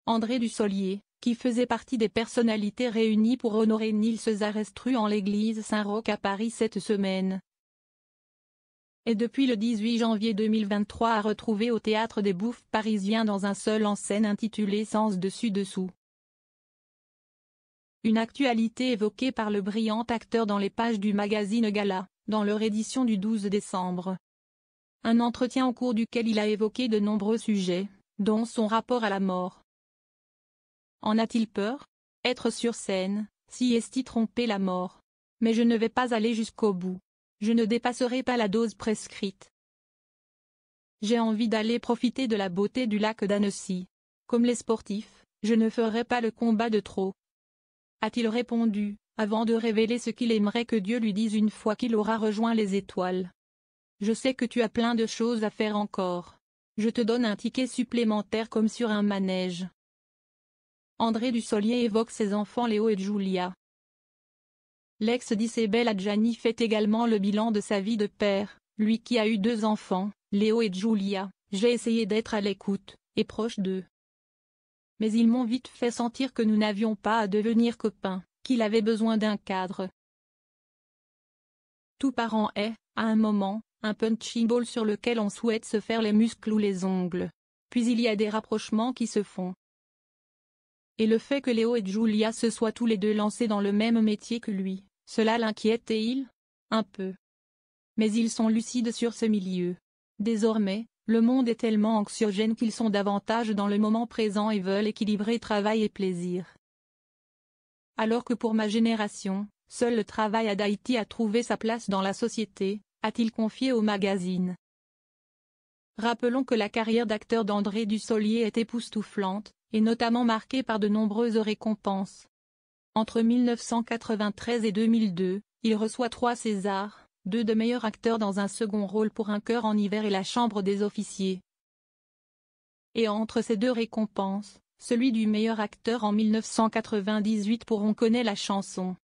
André Dussolier, qui faisait partie des personnalités réunies pour honorer Nils Zarestru en l'église Saint-Roch à Paris cette semaine, et depuis le 18 janvier 2023 à retrouver au Théâtre des Bouffes parisien dans un seul en scène intitulé Sens dessus-dessous. Une actualité évoquée par le brillant acteur dans les pages du magazine Gala, dans leur édition du 12 décembre. Un entretien au cours duquel il a évoqué de nombreux sujets, dont son rapport à la mort. En a-t-il peur? Être sur scène, si est-il tromper la mort. Mais je ne vais pas aller jusqu'au bout. Je ne dépasserai pas la dose prescrite. J'ai envie d'aller profiter de la beauté du lac d'Annecy. Comme les sportifs, je ne ferai pas le combat de trop. A-t-il répondu, avant de révéler ce qu'il aimerait que Dieu lui dise une fois qu'il aura rejoint les étoiles. Je sais que tu as plein de choses à faire encore. Je te donne un ticket supplémentaire comme sur un manège. André Dussolier évoque ses enfants Léo et Julia. L'ex d'Isabelle Adjani fait également le bilan de sa vie de père, lui qui a eu 2 enfants, Léo et Julia. J'ai essayé d'être à l'écoute, et proche d'eux. Mais ils m'ont vite fait sentir que nous n'avions pas à devenir copains, qu'il avait besoin d'un cadre. Tout parent est, à un moment, un punching ball sur lequel on souhaite se faire les muscles ou les ongles. Puis il y a des rapprochements qui se font. Et le fait que Léo et Julia se soient tous les deux lancés dans le même métier que lui, cela l'inquiète et il? Un peu. Mais ils sont lucides sur ce milieu. Désormais, le monde est tellement anxiogène qu'ils sont davantage dans le moment présent et veulent équilibrer travail et plaisir. Alors que pour ma génération, seul le travail à Haïti a trouvé sa place dans la société, a-t-il confié au magazine. Rappelons que la carrière d'acteur d'André Dussolier est époustouflante, et notamment marquée par de nombreuses récompenses. Entre 1993 et 2002, il reçoit 3 Césars, 2 de meilleur acteur dans un second rôle pour Un cœur en hiver et La Chambre des officiers. Et entre ces 2 récompenses, celui du meilleur acteur en 1998 pour On connaît la chanson.